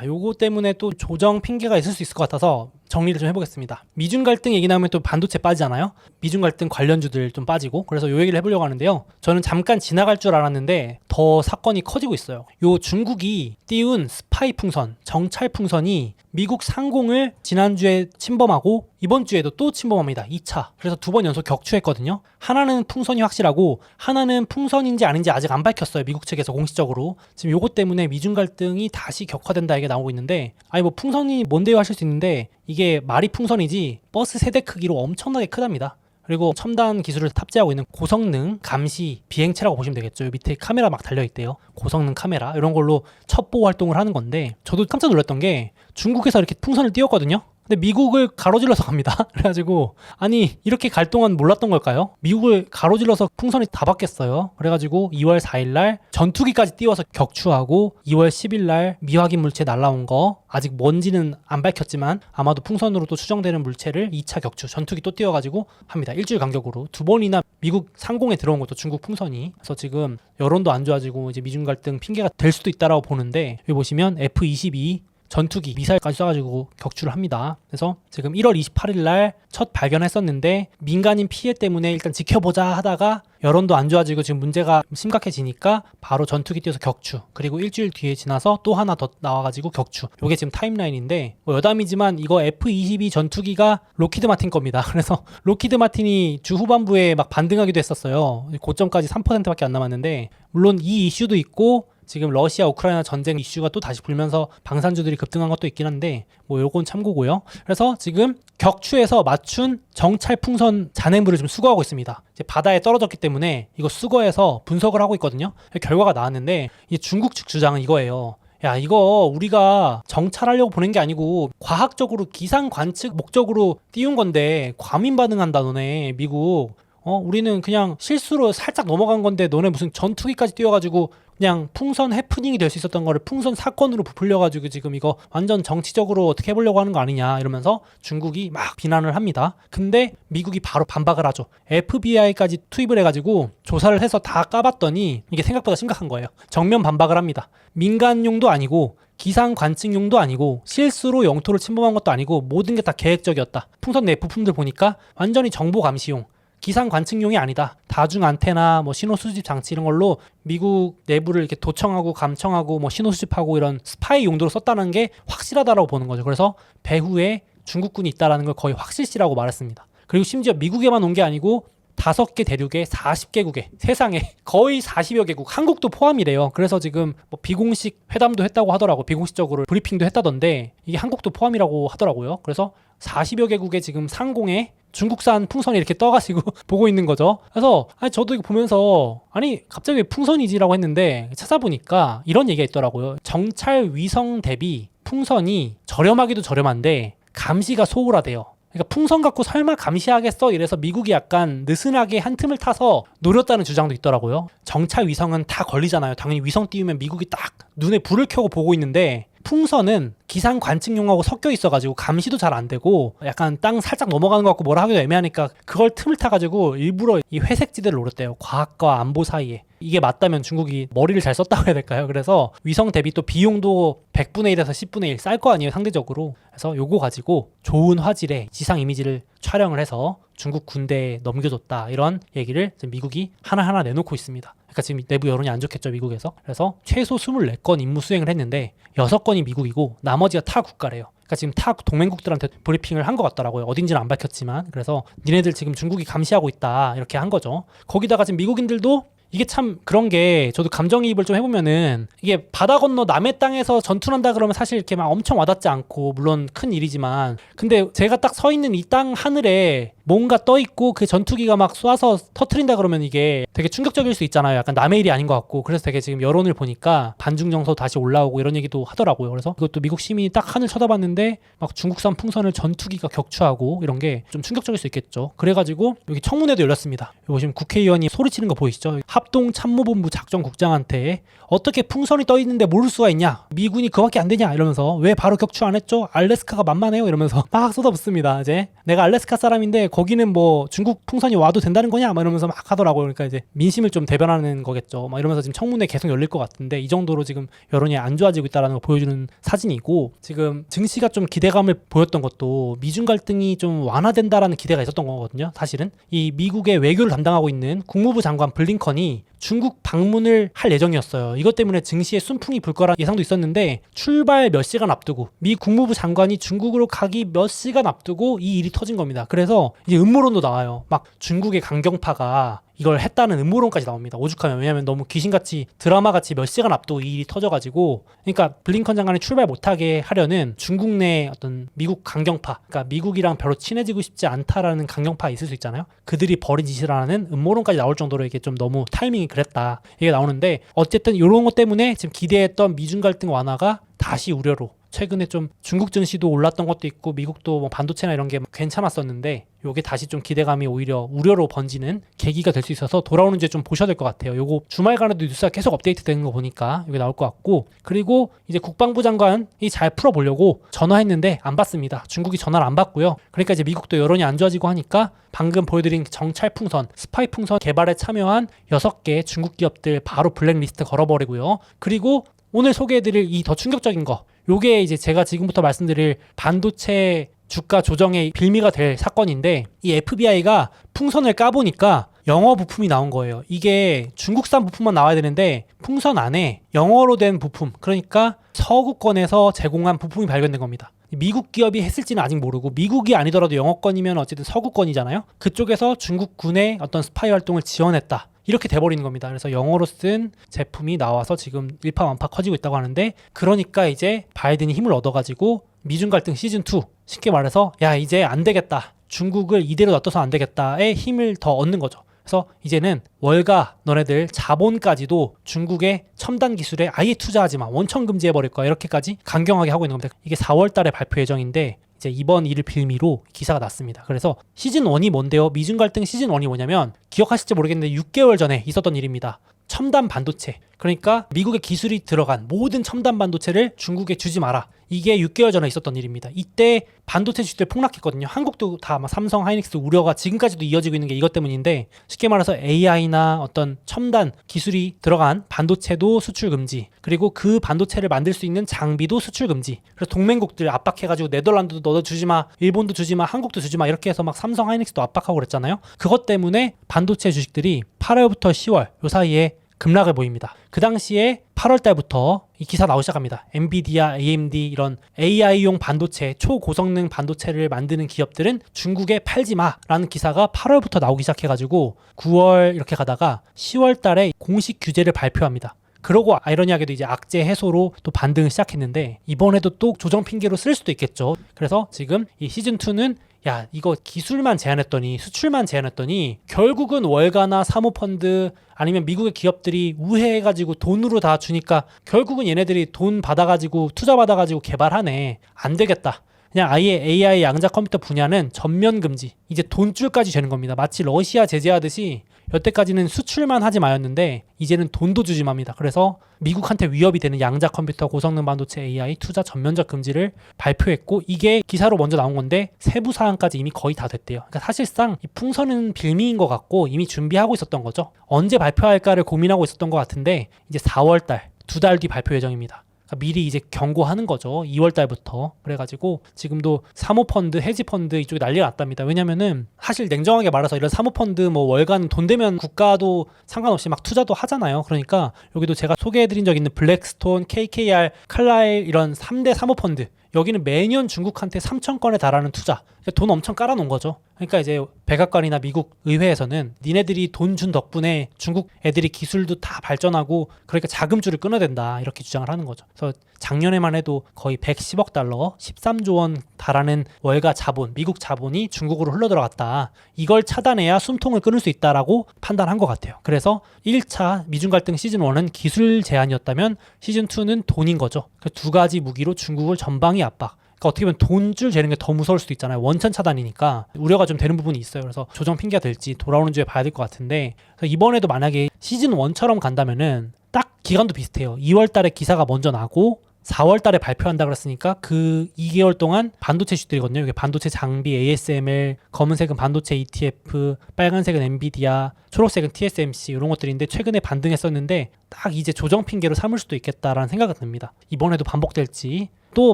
요거 때문에 또 조정 핑계가 있을 수 있을 것 같아서 정리를 좀 해보겠습니다. 미중 갈등 얘기 나오면 또 반도체 빠지잖아요. 미중 갈등 관련주들 좀 빠지고, 그래서 요 얘기를 해보려고 하는데요. 저는 잠깐 지나갈 줄 알았는데 더 사건이 커지고 있어요. 요 중국이 띄운 스파이 풍선, 정찰 풍선이 미국 상공을 지난주에 침범하고 이번 주에도 또 침범합니다. 2차. 그래서 2번 연속 격추했거든요. 하나는 풍선이 확실하고 하나는 풍선인지 아닌지 아직 안 밝혔어요. 미국 측에서 공식적으로. 지금 요것 때문에 미중 갈등이 다시 격화된다 이게 나오고 있는데, 아니 뭐 풍선이 뭔데요 하실 수 있는데, 이게 말이 풍선이지 버스 세대 크기로 엄청나게 크답니다. 그리고 첨단 기술을 탑재하고 있는 고성능 감시 비행체라고 보시면 되겠죠. 밑에 카메라 막 달려있대요. 고성능 카메라 이런 걸로 첩보 활동을 하는 건데, 저도 깜짝 놀랐던 게 중국에서 이렇게 풍선을 띄웠거든요. 근데 미국을 가로질러서 갑니다. 그래가지고 아니 이렇게 갈 동안 몰랐던 걸까요? 미국을 가로질러서 풍선이 다 받겠어요. 그래가지고 2월 4일날 전투기까지 띄워서 격추하고 2월 10일날 미확인 물체 날라온 거 아직 뭔지는 안 밝혔지만 아마도 풍선으로 또 추정되는 물체를 2차 격추 전투기 또 띄워가지고 합니다. 일주일 간격으로 2번이나 미국 상공에 들어온 것도 중국 풍선이. 그래서 지금 여론도 안 좋아지고 이제 미중 갈등 핑계가 될 수도 있다라고 보는데, 여기 보시면 F-22 전투기 미사일까지 쏴가지고 격추를 합니다. 그래서 지금 1월 28일 날 첫 발견했었는데 민간인 피해 때문에 일단 지켜보자 하다가 여론도 안 좋아지고 지금 문제가 심각해지니까 바로 전투기 띄워서 격추, 그리고 일주일 뒤에 지나서 또 하나 더 나와가지고 격추. 요게 지금 타임라인인데, 뭐 여담이지만 이거 F-22 전투기가 로키드 마틴 겁니다. 그래서 로키드 마틴이 주 후반부에 막 반등하기도 했었어요. 고점까지 3%밖에 안 남았는데, 물론 이 이슈도 있고 지금 러시아 우크라이나 전쟁 이슈가 또 다시 불면서 방산주들이 급등한 것도 있긴 한데 뭐 요건 참고고요. 그래서 지금 격추해서 맞춘 정찰 풍선 잔해물을 좀 수거하고 있습니다. 이제 바다에 떨어졌기 때문에 이거 수거해서 분석을 하고 있거든요. 결과가 나왔는데 이 중국 측 주장은 이거예요. 야, 이거 우리가 정찰하려고 보낸 게 아니고 과학적으로 기상 관측 목적으로 띄운 건데 과민 반응한다 너네 미국. 우리는 그냥 실수로 살짝 넘어간 건데 너네 무슨 전투기까지 띄워가지고 그냥 풍선 해프닝이 될 수 있었던 거를 풍선 사건으로 부풀려가지고 지금 이거 완전 정치적으로 어떻게 해보려고 하는 거 아니냐 이러면서 중국이 막 비난을 합니다. 근데 미국이 바로 반박을 하죠. FBI까지 투입을 해가지고 조사를 해서 다 까봤더니 이게 생각보다 심각한 거예요. 정면 반박을 합니다. 민간용도 아니고 기상 관측용도 아니고 실수로 영토를 침범한 것도 아니고 모든 게 다 계획적이었다. 풍선 내 부품들 보니까 완전히 정보 감시용, 기상 관측용이 아니다. 다중 안테나, 뭐 신호 수집 장치 이런 걸로 미국 내부를 이렇게 도청하고 감청하고 뭐 신호 수집하고 이런 스파이 용도로 썼다는 게 확실하다라고 보는 거죠. 그래서 배후에 중국군이 있다라는 걸 거의 확실시라고 말했습니다. 그리고 심지어 미국에만 온 게 아니고 5개 대륙에 40개국에 세상에 거의 40여 개국, 한국도 포함이래요. 그래서 지금 뭐 비공식 회담도 했다고 하더라고. 비공식적으로 브리핑도 했다던데 이게 한국도 포함이라고 하더라고요. 그래서 40여 개국의 지금 상공에 중국산 풍선이 이렇게 떠가지고 보고 있는 거죠. 그래서 저도 이거 보면서 갑자기 왜 풍선이지라고 했는데 찾아보니까 이런 얘기가 있더라고요. 정찰 위성 대비 풍선이 저렴하기도 저렴한데 감시가 소홀하대요. 그러니까 풍선 갖고 설마 감시하겠어? 이래서 미국이 약간 느슨하게 한 틈을 타서 노렸다는 주장도 있더라고요. 정찰 위성은 다 걸리잖아요. 당연히 위성 띄우면 미국이 딱 눈에 불을 켜고 보고 있는데, 풍선은 기상 관측용하고 섞여 있어가지고 감시도 잘 안 되고 약간 땅 살짝 넘어가는 것 같고 뭐라 하기도 애매하니까 그걸 틈을 타가지고 일부러 이 회색지대를 노렸대요. 과학과 안보 사이에. 이게 맞다면 중국이 머리를 잘 썼다고 해야 될까요? 그래서 위성 대비 또 비용도 100분의 1에서 10분의 1 쌀 거 아니에요, 상대적으로. 그래서 요거 가지고 좋은 화질의 지상 이미지를 촬영을 해서 중국 군대에 넘겨줬다, 이런 얘기를 미국이 하나하나 내놓고 있습니다. 그러니까 지금 내부 여론이 안 좋겠죠, 미국에서. 그래서 최소 24건 임무 수행을 했는데 6건이 미국이고 나머지가 타 국가래요. 그러니까 지금 타 동맹국들한테 브리핑을 한 것 같더라고요. 어딘지는 안 밝혔지만. 그래서 니네들 지금 중국이 감시하고 있다, 이렇게 한 거죠. 거기다가 지금 미국인들도 이게 참 그런 게, 저도 감정이입을 좀 해보면은 이게 바다 건너 남의 땅에서 전투한다 그러면 사실 이렇게 막 엄청 와닿지 않고 물론 큰 일이지만, 근데 제가 딱 서 있는 이 땅 하늘에 뭔가 떠 있고 그 전투기가 막 쏴서 터트린다 그러면 이게 되게 충격적일 수 있잖아요. 약간 남의 일이 아닌 것 같고. 그래서 되게 지금 여론을 보니까 반중 정서 다시 올라오고 이런 얘기도 하더라고요. 그래서 이것도 미국 시민이 딱 하늘 쳐다봤는데 막 중국산 풍선을 전투기가 격추하고 이런 게 좀 충격적일 수 있겠죠. 그래가지고 여기 청문회도 열렸습니다. 여기 보시면 국회의원이 소리치는 거 보이시죠? 합동참모본부 작전국장한테 어떻게 풍선이 떠 있는데 모를 수가 있냐? 미군이 그거밖에 안 되냐? 이러면서 왜 바로 격추 안 했죠? 알래스카가 만만해요? 이러면서 막 쏟아붓습니다. 이제 내가 알래스카 사람인데 거기는 뭐 중국 풍선이 와도 된다는 거냐 막 이러면서 막 하더라고요. 그러니까 이제 민심을 좀 대변하는 거겠죠. 막 이러면서 지금 청문회 계속 열릴 것 같은데 이 정도로 지금 여론이 안 좋아지고 있다는 걸 보여주는 사진이고, 지금 증시가 좀 기대감을 보였던 것도 미중 갈등이 좀 완화된다라는 기대가 있었던 거거든요. 사실은 이 미국의 외교를 담당하고 있는 국무부 장관 블링컨이 중국 방문을 할 예정이었어요. 이것 때문에 증시에 순풍이 불 거란 예상도 있었는데 출발 몇 시간 앞두고 미 국무부 장관이 중국으로 가기 몇 시간 앞두고 이 일이 터진 겁니다. 그래서 이제 음모론도 나와요. 막 중국의 강경파가 이걸 했다는 음모론까지 나옵니다. 오죽하면. 왜냐면 너무 귀신같이 드라마같이 몇 시간 앞두고 이 일이 터져가지고, 그러니까 블링컨 장관이 출발 못하게 하려는 중국 내 어떤 미국 강경파, 그러니까 미국이랑 별로 친해지고 싶지 않다라는 강경파 있을 수 있잖아요. 그들이 벌인 짓이라는 음모론까지 나올 정도로 이게 좀 너무 타이밍이 그랬다 이게 나오는데, 어쨌든 이런 것 때문에 지금 기대했던 미중 갈등 완화가 다시 우려로, 최근에 좀 중국 증시도 올랐던 것도 있고 미국도 뭐 반도체나 이런 게 괜찮았었는데 요게 다시 좀 기대감이 오히려 우려로 번지는 계기가 될 수 있어서 돌아오는 주에 좀 보셔야 될 것 같아요. 요거 주말간에도 뉴스가 계속 업데이트 되는 거 보니까 이게 나올 것 같고, 그리고 이제 국방부 장관이 잘 풀어보려고 전화했는데 안 받습니다. 중국이 전화를 안 받고요. 그러니까 이제 미국도 여론이 안 좋아지고 하니까 방금 보여드린 정찰 풍선, 스파이 풍선 개발에 참여한 6개 중국 기업들 바로 블랙리스트 걸어버리고요. 그리고 오늘 소개해드릴 이 더 충격적인 거, 요게 이제 제가 지금부터 말씀드릴 반도체 주가 조정의 빌미가 될 사건인데, 이 FBI가 풍선을 까보니까 영어 부품이 나온 거예요. 이게 중국산 부품만 나와야 되는데 풍선 안에 영어로 된 부품, 그러니까 서구권에서 제공한 부품이 발견된 겁니다. 미국 기업이 했을지는 아직 모르고, 미국이 아니더라도 영어권이면 어쨌든 서구권이잖아요. 그쪽에서 중국군의 어떤 스파이 활동을 지원했다, 이렇게 돼버리는 겁니다. 그래서 영어로 쓴 제품이 나와서 지금 일파만파 커지고 있다고 하는데, 그러니까 이제 바이든이 힘을 얻어가지고 미중 갈등 시즌2, 쉽게 말해서 야 이제 안 되겠다, 중국을 이대로 놔둬서 안 되겠다의 힘을 더 얻는 거죠. 그래서 이제는 월가 너네들 자본까지도 중국의 첨단 기술에 아예 투자하지 마, 원천 금지해버릴 거야, 이렇게까지 강경하게 하고 있는 겁니다. 이게 4월 달에 발표 예정인데 이제 이번 일을 빌미로 기사가 났습니다. 그래서 시즌1이 뭔데요? 미중 갈등 시즌1이 뭐냐면, 기억하실지 모르겠는데 6개월 전에 있었던 일입니다. 첨단 반도체, 그러니까 미국의 기술이 들어간 모든 첨단 반도체를 중국에 주지 마라, 이게 6개월 전에 있었던 일입니다. 이때 반도체 주들 폭락했거든요. 한국도 다 막 삼성, 하이닉스 우려가 지금까지도 이어지고 있는 게 이것 때문인데, 쉽게 말해서 AI나 어떤 첨단 기술이 들어간 반도체도 수출 금지, 그리고 그 반도체를 만들 수 있는 장비도 수출 금지. 그래서 동맹국들 압박해가지고 네덜란드도 너도 주지마, 일본도 주지마, 한국도 주지마, 이렇게 해서 막 삼성, 하이닉스도 압박하고 그랬잖아요. 그것 때문에 반도체 주식들이 8월부터 10월 요 사이에 급락을 보입니다. 그 당시에 8월 달부터 이 기사 나오기 시작합니다. 엔비디아, AMD 이런 AI용 반도체, 초고성능 반도체를 만드는 기업들은 중국에 팔지 마라는 기사가 8월부터 나오기 시작해가지고 9월 이렇게 가다가 10월 달에 공식 규제를 발표합니다. 그러고 아이러니하게도 이제 악재 해소로 또 반등을 시작했는데, 이번에도 또 조정 핑계로 쓸 수도 있겠죠. 그래서 지금 이 시즌2는 야 이거 기술만 제한했더니, 수출만 제한했더니 결국은 월가나 사모펀드 아니면 미국의 기업들이 우회해가지고 돈으로 다 주니까 결국은 얘네들이 돈 받아가지고 투자 받아가지고 개발하네, 안 되겠다, 그냥 아예 AI 양자 컴퓨터 분야는 전면 금지, 이제 돈줄까지 되는 겁니다. 마치 러시아 제재하듯이 여태까지는 수출만 하지 마였는데 이제는 돈도 주지 맙니다. 그래서 미국한테 위협이 되는 양자 컴퓨터, 고성능 반도체, AI 투자 전면적 금지를 발표했고, 이게 기사로 먼저 나온 건데 세부 사항까지 이미 거의 다 됐대요. 그러니까 사실상 이 풍선은 빌미인 것 같고 이미 준비하고 있었던 거죠. 언제 발표할까를 고민하고 있었던 것 같은데 이제 4월 달, 2달 뒤 발표 예정입니다. 그러니까 미리 이제 경고하는 거죠. 2월 달부터. 그래가지고 지금도 사모펀드, 헤지펀드 이쪽이 난리가 났답니다. 왜냐면은 사실 냉정하게 말해서 이런 사모펀드 뭐 월간 돈 되면 국가도 상관없이 막 투자도 하잖아요. 그러니까 여기도 제가 소개해드린 적 있는 블랙스톤, KKR, 칼라일 이런 3대 사모펀드, 여기는 매년 중국한테 3,000건에 달하는 투자, 그러니까 돈 엄청 깔아놓은 거죠. 그러니까 이제 백악관이나 미국 의회에서는 니네들이 돈 준 덕분에 중국 애들이 기술도 다 발전하고 그러니까 자금줄을 끊어야 된다, 이렇게 주장을 하는 거죠. 그래서 작년에만 해도 거의 110억 달러, 13조 원 달하는 월가 자본, 미국 자본이 중국으로 흘러들어갔다, 이걸 차단해야 숨통을 끊을 수 있다라고 판단한 것 같아요. 그래서 1차 미중 갈등 시즌1은 기술 제한이었다면 시즌2는 돈인 거죠. 그 두 가지 무기로 중국을 전방위 압박, 그러니까 어떻게 보면 돈줄 재는 게 더 무서울 수도 있잖아요. 원천 차단이니까 우려가 좀 되는 부분이 있어요. 그래서 조정 핑계가 될지 돌아오는 주에 봐야 될 것 같은데, 그래서 이번에도 만약에 시즌1처럼 간다면은 딱 기간도 비슷해요. 2월 달에 기사가 먼저 나고 4월 달에 발표한다 그랬으니까 그 2개월 동안 반도체 주들이거든요. 이게 반도체 장비 ASML, 검은색은 반도체 ETF, 빨간색은 엔비디아, 초록색은 TSMC 이런 것들인데 최근에 반등했었는데 딱 이제 조정 핑계로 삼을 수도 있겠다라는 생각이 듭니다. 이번에도 반복될지. 또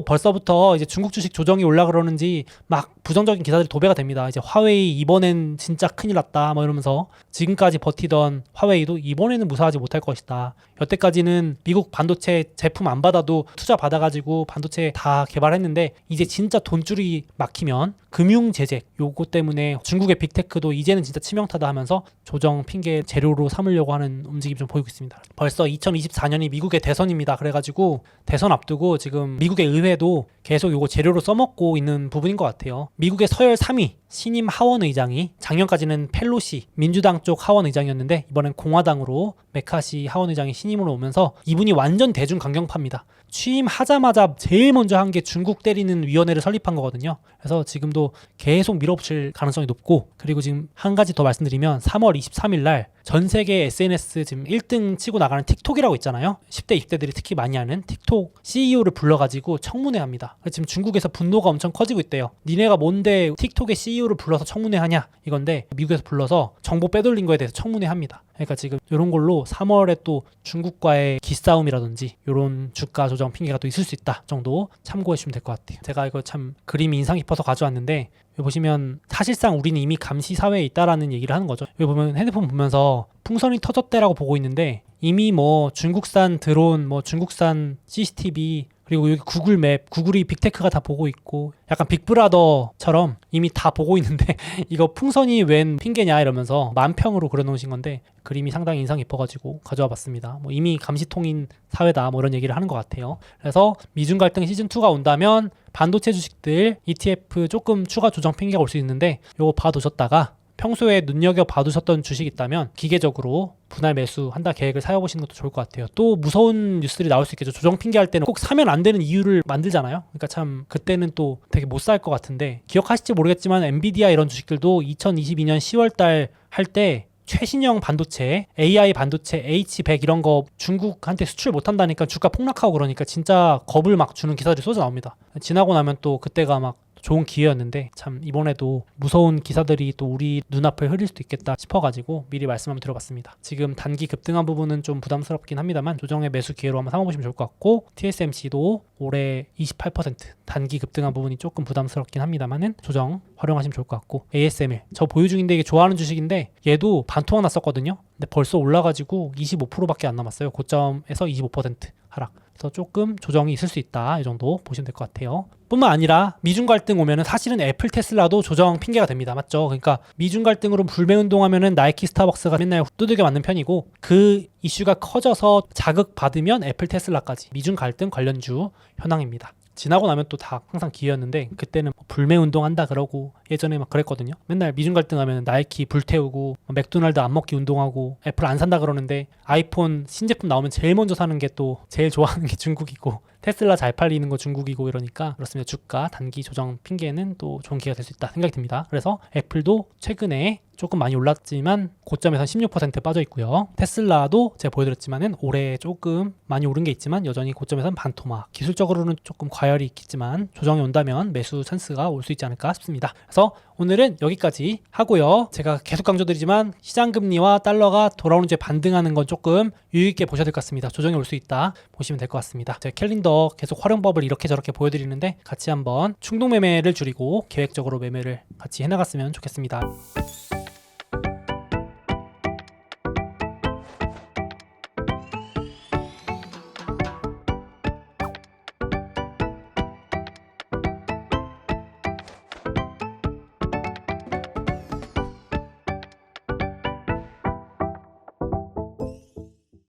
벌써부터 이제 중국 주식 조정이 올라 그러는지 막 부정적인 기사들이 도배가 됩니다. 이제 화웨이 이번엔 진짜 큰일 났다 뭐 이러면서 지금까지 버티던 화웨이도 이번에는 무사하지 못할 것이다. 여태까지는 미국 반도체 제품 안 받아도 투자 받아가지고 반도체 다 개발했는데 이제 진짜 돈줄이 막히면 금융 제재 요거 때문에 중국의 빅테크도 이제는 진짜 치명타다 하면서 조정 핑계 재료로 삼으려고 하는 움직임이 좀 보이고 있습니다. 벌써 2024년이 미국의 대선입니다. 그래가지고 대선 앞두고 지금 미국의 의회도 계속 요거 재료로 써먹고 있는 부분인 것 같아요. 미국의 서열 3위 신임 하원 의장이 작년까지는 펠로시 민주당 쪽 하원 의장이었는데 이번엔 공화당으로 메카시 하원 의장이 신임으로 오면서 이분이 완전 대중 강경파입니다. 취임하자마자 제일 먼저 한 게 중국 때리는 위원회를 설립한 거거든요. 그래서 지금도 계속 밀어붙일 가능성이 높고 그리고 지금 한 가지 더 말씀드리면 3월 23일 날 전 세계 SNS 지금 1등 치고 나가는 틱톡이라고 있잖아요. 10대, 20대들이 특히 많이 하는 틱톡 CEO를 불러가지고 청문회 합니다. 지금 중국에서 분노가 엄청 커지고 있대요. 니네가 뭔데 틱톡의 CEO를 불러서 청문회 하냐 이건데 미국에서 불러서 정보 빼돌린 거에 대해서 청문회 합니다. 그러니까 지금 이런 걸로 3월에 또 중국과의 기싸움이라든지 이런 주가 조정 핑계가 또 있을 수 있다 정도 참고해 주시면 될 것 같아요. 제가 이거 참 그림이 인상 깊어서 가져왔는데 여기 보시면 사실상 우리는 이미 감시 사회에 있다라는 얘기를 하는 거죠. 여기 보면 핸드폰 보면서 풍선이 터졌대라고 보고 있는데 이미 뭐 중국산 드론, 뭐 중국산 CCTV 그리고 여기 구글 맵, 구글이 빅테크가 다 보고 있고 약간 빅브라더처럼 이미 다 보고 있는데 이거 풍선이 웬 핑계냐 이러면서 만평으로 그려놓으신 건데 그림이 상당히 인상 깊어가지고 가져와 봤습니다. 뭐 이미 감시통인 사회다 뭐 이런 얘기를 하는 것 같아요. 그래서 미중 갈등 시즌2가 온다면 반도체 주식들 ETF 조금 추가 조정 핑계가 올 수 있는데 요거 봐두셨다가 평소에 눈여겨봐두셨던 주식 있다면 기계적으로 분할 매수한다 계획을 세워보시는 것도 좋을 것 같아요. 또 무서운 뉴스들이 나올 수 있겠죠. 조정 핑계할 때는 꼭 사면 안 되는 이유를 만들잖아요. 그러니까 참 그때는 또 되게 못 살 것 같은데 기억하실지 모르겠지만 엔비디아 이런 주식들도 2022년 10월달 할 때 최신형 반도체, AI 반도체, H100 이런 거 중국한테 수출 못한다니까 주가 폭락하고 그러니까 진짜 겁을 막 주는 기사들이 쏟아 나옵니다. 지나고 나면 또 그때가 막 좋은 기회였는데 참 이번에도 무서운 기사들이 또 우리 눈앞을 흐릴 수도 있겠다 싶어가지고 미리 말씀 한번 드려봤습니다. 지금 단기 급등한 부분은 좀 부담스럽긴 합니다만 조정의 매수 기회로 한번 삼아보시면 좋을 것 같고 TSMC도 올해 28% 단기 급등한 부분이 조금 부담스럽긴 합니다만은 조정 활용하시면 좋을 것 같고 ASML 저 보유 중인데 이게 좋아하는 주식인데 얘도 반토막 났었거든요. 근데 벌써 올라가지고 25%밖에 안 남았어요. 고점에서 25% 하락. 그래서 조금 조정이 있을 수 있다. 이 정도 보시면 될 것 같아요. 뿐만 아니라 미중 갈등 오면은 사실은 애플 테슬라도 조정 핑계가 됩니다. 맞죠? 그러니까 미중 갈등으로 불매운동하면은 나이키 스타벅스가 맨날 두들겨 맞는 편이고 그 이슈가 커져서 자극받으면 애플 테슬라까지 미중 갈등 관련주 현황입니다. 지나고 나면 또 다 항상 기회였는데 그때는 불매 운동한다 그러고 예전에 막 그랬거든요. 맨날 미중 갈등하면 나이키 불태우고 맥도날드 안 먹기 운동하고 애플 안 산다 그러는데 아이폰 신제품 나오면 제일 먼저 사는 게 또 제일 좋아하는 게 중국이고 테슬라 잘 팔리는 거 중국이고 이러니까 그렇습니다. 주가 단기 조정 핑계는 또 좋은 기회가 될 수 있다 생각이 듭니다. 그래서 애플도 최근에 조금 많이 올랐지만 고점에서 16% 빠져 있고요. 테슬라도 제가 보여드렸지만은 올해 조금 많이 오른 게 있지만 여전히 고점에서는 반토막. 기술적으로는 조금 과열이 있겠지만 조정이 온다면 매수 찬스가 올 수 있지 않을까 싶습니다. 그래서 오늘은 여기까지 하고요. 제가 계속 강조드리지만 시장 금리와 달러가 돌아오는 주에 반등하는 건 조금 유의 있게 보셔야 될 것 같습니다. 조정이 올 수 있다 보시면 될 것 같습니다. 제가 캘린더 계속 활용법을 이렇게 저렇게 보여드리는데 같이 한번 충동 매매를 줄이고 계획적으로 매매를 같이 해나갔으면 좋겠습니다.